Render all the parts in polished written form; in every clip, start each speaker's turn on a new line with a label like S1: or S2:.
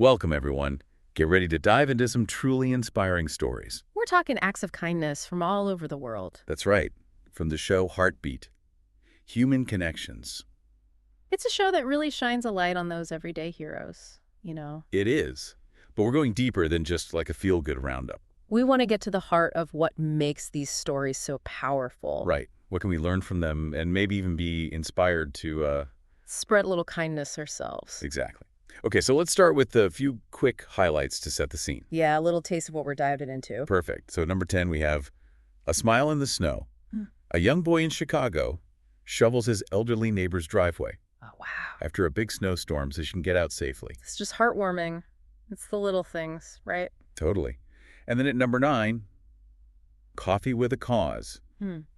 S1: Welcome, everyone. Get ready to dive into some truly inspiring stories.
S2: We're talking acts of kindness from all over the world.
S1: That's right, from the show Heartbeat, Human Connections.
S2: It's a show that really shines a light on those everyday heroes.
S1: It is, but we're going deeper than just like a feel-good roundup.
S2: We want to get to the heart of what makes these stories so powerful.
S1: Right. What can we learn from them and maybe even be inspired to,
S2: Spread a little kindness ourselves.
S1: Exactly. Okay, so let's start with a few quick highlights to set the scene.
S2: Yeah, a little taste of what we're diving into.
S1: Perfect. So number 10, we have A Smile in the Snow. A young boy in Chicago shovels his elderly neighbor's driveway
S2: Oh, wow.
S1: after a big snowstorm so she can get out safely.
S2: It's just heartwarming. It's the little things, right?
S1: Totally. And then at number 9, Coffee with a Cause.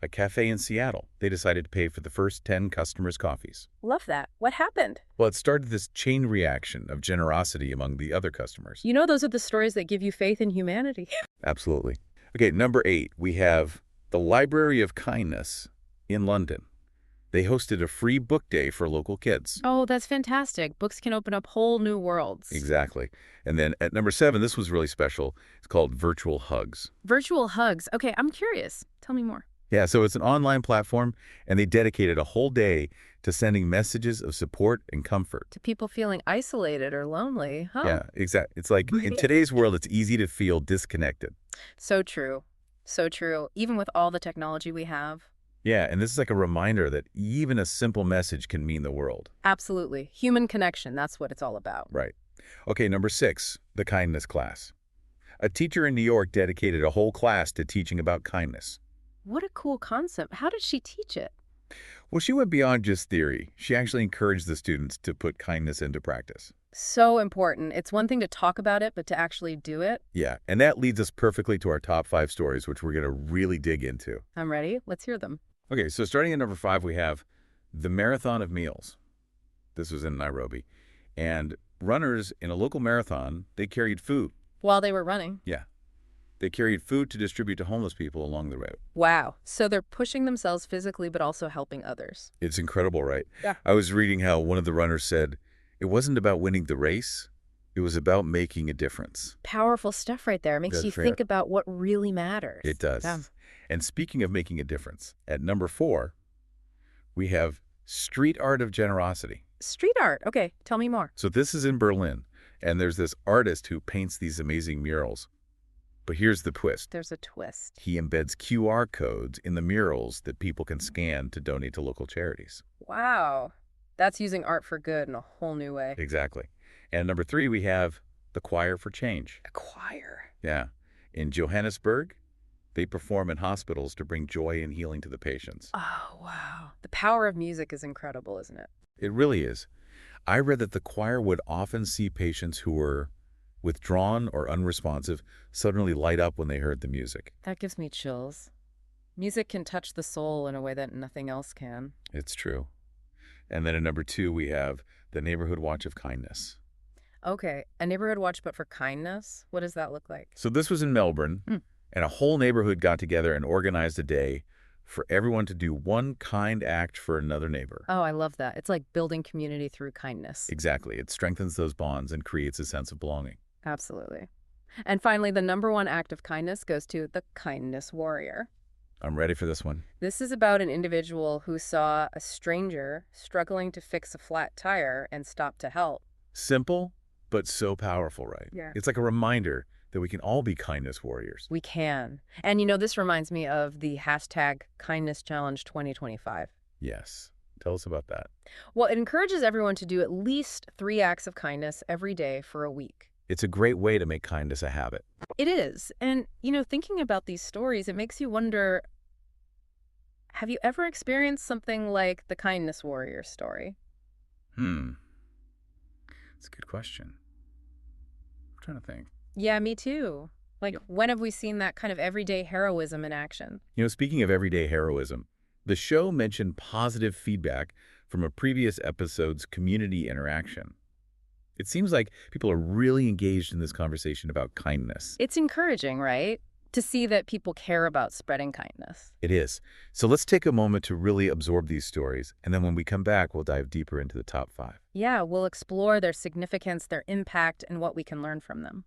S1: A cafe in Seattle. They decided to pay for the first 10 customers' coffees.
S2: Love that. What happened?
S1: Well, it started this chain reaction of generosity among the other customers.
S2: Those are the stories that give you faith in humanity.
S1: Absolutely. Okay, number 8, we have the Library of Kindness in London. They hosted a free book day for local kids.
S2: Oh, that's fantastic. Books can open up whole new worlds.
S1: Exactly. And then at number 7, this was really special. It's called Virtual Hugs.
S2: Virtual hugs. Okay, I'm curious. Tell me more.
S1: Yeah, so it's an online platform, and they dedicated a whole day to sending messages of support and comfort.
S2: To people feeling isolated or lonely. Huh?
S1: Yeah, exactly. It's like in today's world, it's easy to feel disconnected.
S2: So true. So true. Even with all the technology we have.
S1: Yeah, and this is like a reminder that even a simple message can mean the world.
S2: Absolutely. Human connection. That's what it's all about.
S1: Right. Okay, number 6, the kindness class. A teacher in New York dedicated a whole class to teaching about kindness.
S2: What a cool concept. How did she teach it?
S1: Well, she went beyond just theory. She actually encouraged the students to put kindness into practice.
S2: So important. It's one thing to talk about it, but to actually do it.
S1: Yeah, and that leads us perfectly to our top 5 stories, which we're going to really dig into.
S2: I'm ready. Let's hear them.
S1: Okay, so starting at number 5, we have the Marathon of Meals. This was in Nairobi. And runners in a local marathon, they carried food.
S2: While they were running.
S1: Yeah. They carried food to distribute to homeless people along the route.
S2: Wow. So they're pushing themselves physically, but also helping others.
S1: It's incredible, right?
S2: Yeah.
S1: I was reading how one of the runners said, it wasn't about winning the race. It was about making a difference.
S2: Powerful stuff right there. It makes
S1: That's
S2: you
S1: right.
S2: think about what really matters.
S1: It does.
S2: Yeah.
S1: And speaking of making a difference, at number 4, we have Street Art of Generosity.
S2: Street art. Okay, tell me more.
S1: So this is in Berlin, and there's this artist who paints these amazing murals. But here's the twist.
S2: There's a twist.
S1: He embeds QR codes in the murals that people can scan to donate to local charities.
S2: Wow. That's using art for good in a whole new way.
S1: Exactly. And number 3, we have the Choir for Change.
S2: A choir.
S1: Yeah. In Johannesburg, they perform in hospitals to bring joy and healing to the patients.
S2: Oh, wow. The power of music is incredible, isn't it?
S1: It really is. I read that the choir would often see patients who were withdrawn or unresponsive suddenly light up when they heard the music.
S2: That gives me chills. Music can touch the soul in a way that nothing else can.
S1: It's true. And then at number 2, we have the Neighborhood Watch of Kindness.
S2: Okay, a neighborhood watch but for kindness? What does that look like?
S1: So this was in Melbourne, and a whole neighborhood got together and organized a day for everyone to do one kind act for another neighbor.
S2: Oh, I love that. It's like building community through kindness.
S1: Exactly. It strengthens those bonds and creates a sense of belonging.
S2: Absolutely. And finally, the number 1 act of kindness goes to the kindness warrior.
S1: I'm ready for this one.
S2: This is about an individual who saw a stranger struggling to fix a flat tire and stopped to help.
S1: Simple, but so powerful, right?
S2: Yeah.
S1: It's like a reminder that we can all be kindness warriors.
S2: We can. And this reminds me of the hashtag Kindness Challenge 2025.
S1: Yes. Tell us about that.
S2: Well, it encourages everyone to do at least 3 acts of kindness every day for a week.
S1: It's a great way to make kindness a habit.
S2: It is. And, thinking about these stories, it makes you wonder, have you ever experienced something like the kindness warrior story?
S1: That's a good question. I'm trying to think.
S2: Yeah, me too. When have we seen that kind of everyday heroism in action?
S1: Speaking of everyday heroism, the show mentioned positive feedback from a previous episode's community interaction. It seems like people are really engaged in this conversation about kindness.
S2: It's encouraging, right? to see that people care about spreading kindness.
S1: It is. So let's take a moment to really absorb these stories, and then when we come back, we'll dive deeper into the top 5.
S2: Yeah, we'll explore their significance, their impact, and what we can learn from them.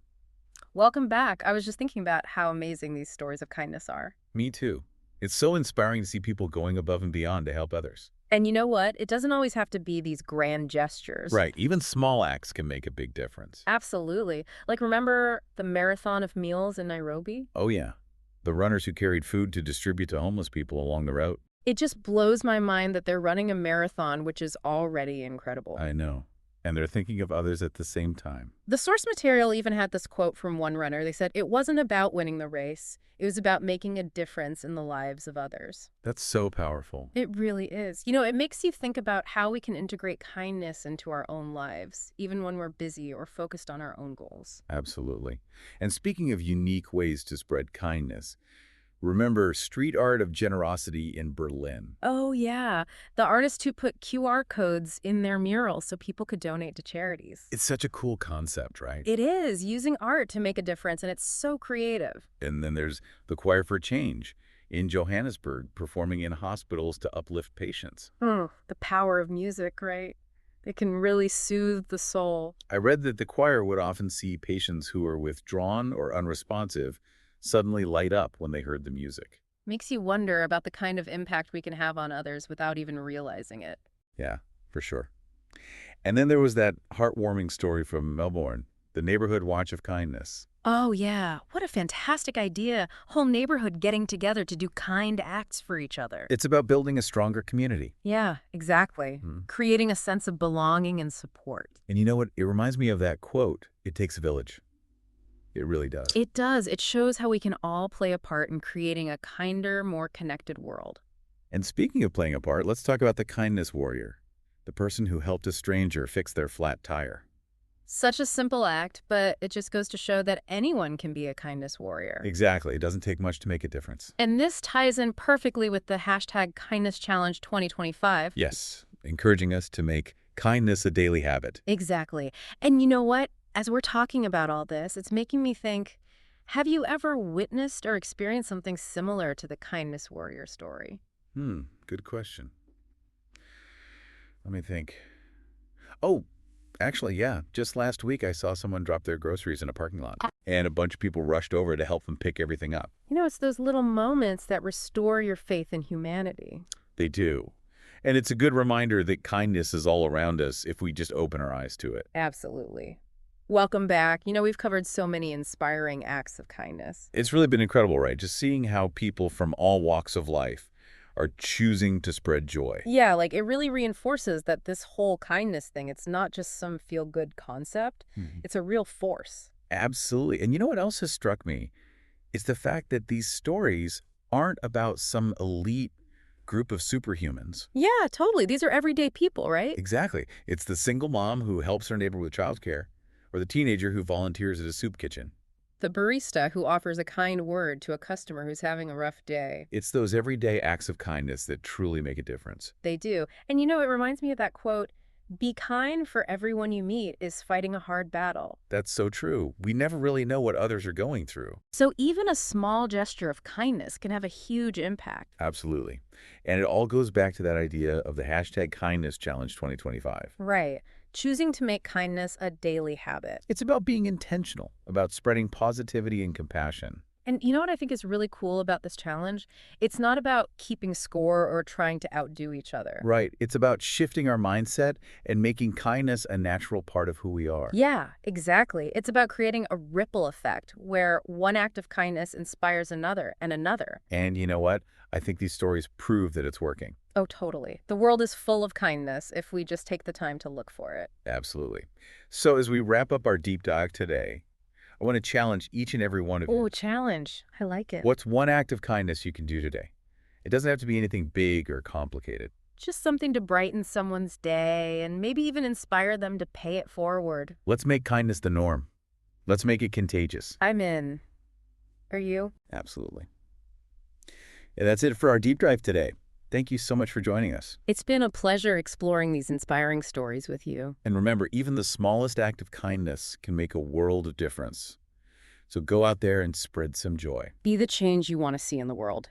S2: Welcome back. I was just thinking about how amazing these stories of kindness are.
S1: Me too. It's so inspiring to see people going above and beyond to help others.
S2: And you know what? It doesn't always have to be these grand gestures.
S1: Right. Even small acts can make a big difference.
S2: Absolutely. Like, remember the marathon of meals in Nairobi?
S1: Oh, yeah. The runners who carried food to distribute to homeless people along the route.
S2: It just blows my mind that they're running a marathon, which is already incredible.
S1: I know. And they're thinking of others at the same time.
S2: The source material even had this quote from one runner. They said, "It wasn't about winning the race. It was about making a difference in the lives of others."
S1: That's so powerful.
S2: It really is. You know, it makes you think about how we can integrate kindness into our own lives, even when we're busy or focused on our own goals.
S1: Absolutely. And speaking of unique ways to spread kindness, remember Street Art of Generosity in Berlin.
S2: Oh, yeah. The artist who put QR codes in their murals so people could donate to charities.
S1: It's such a cool concept, right?
S2: It is, using art to make a difference, and it's so creative.
S1: And then there's the Choir for Change in Johannesburg, performing in hospitals to uplift patients.
S2: The power of music, right? It can really soothe the soul.
S1: I read that the choir would often see patients who are withdrawn or unresponsive suddenly light up when they heard the music.
S2: Makes you wonder about the kind of impact we can have on others without even realizing it.
S1: Yeah, for sure. And then there was that heartwarming story from Melbourne, the Neighborhood Watch of Kindness.
S2: Oh, yeah. What a fantastic idea. Whole neighborhood getting together to do kind acts for each other.
S1: It's about building a stronger community.
S2: Yeah, exactly. Creating a sense of belonging and support.
S1: And you know what? It reminds me of that quote, "It takes a village." It really does.
S2: It does. It shows how we can all play a part in creating a kinder, more connected world.
S1: And speaking of playing a part, let's talk about the kindness warrior, the person who helped a stranger fix their flat tire.
S2: Such a simple act, but it just goes to show that anyone can be a kindness warrior.
S1: Exactly. It doesn't take much to make a difference.
S2: And this ties in perfectly with the hashtag Kindness Challenge 2025.
S1: Yes, encouraging us to make kindness a daily habit.
S2: Exactly. And you know what? As we're talking about all this, it's making me think, have you ever witnessed or experienced something similar to the kindness warrior story?
S1: Good question. Let me think. Oh, actually, yeah. Just last week, I saw someone drop their groceries in a parking lot, and a bunch of people rushed over to help them pick everything up.
S2: You know, it's those little moments that restore your faith in humanity.
S1: They do. And it's a good reminder that kindness is all around us if we just open our eyes to it.
S2: Absolutely. Welcome back. You know, we've covered so many inspiring acts of kindness.
S1: It's really been incredible, right? Just seeing how people from all walks of life are choosing to spread joy.
S2: Yeah, like it really reinforces that this whole kindness thing, it's not just some feel-good concept. It's a real force.
S1: Absolutely. And you know what else has struck me? It's the fact that these stories aren't about some elite group of superhumans.
S2: Yeah, totally. These are everyday people, right?
S1: Exactly. It's the single mom who helps her neighbor with childcare, or the teenager who volunteers at a soup kitchen.
S2: The barista who offers a kind word to a customer who's having a rough day.
S1: It's those everyday acts of kindness that truly make a difference.
S2: They do. And you know, it reminds me of that quote, "Be kind, for everyone you meet is fighting a hard battle."
S1: That's so true. We never really know what others are going through.
S2: So even a small gesture of kindness can have a huge impact.
S1: Absolutely. And it all goes back to that idea of the hashtag Kindness Challenge 2025.
S2: Right. Choosing to make kindness a daily habit.
S1: It's about being intentional, about spreading positivity and compassion.
S2: And you know what I think is really cool about this challenge? It's not about keeping score or trying to outdo each other.
S1: Right. It's about shifting our mindset and making kindness a natural part of who we are.
S2: Yeah, exactly. It's about creating a ripple effect where one act of kindness inspires another and another.
S1: And you know what? I think these stories prove that it's working.
S2: Oh, totally. The world is full of kindness if we just take the time to look for it.
S1: Absolutely. So as we wrap up our deep dive today, I want to challenge each and every one of you.
S2: Oh, challenge. I like it.
S1: What's one act of kindness you can do today? It doesn't have to be anything big or complicated.
S2: Just something to brighten someone's day and maybe even inspire them to pay it forward.
S1: Let's make kindness the norm. Let's make it contagious.
S2: I'm in. Are you?
S1: Absolutely. And that's it for our deep dive today. Thank you so much for joining us.
S2: It's been a pleasure exploring these inspiring stories with you.
S1: And remember, even the smallest act of kindness can make a world of difference. So go out there and spread some joy.
S2: Be the change you want to see in the world.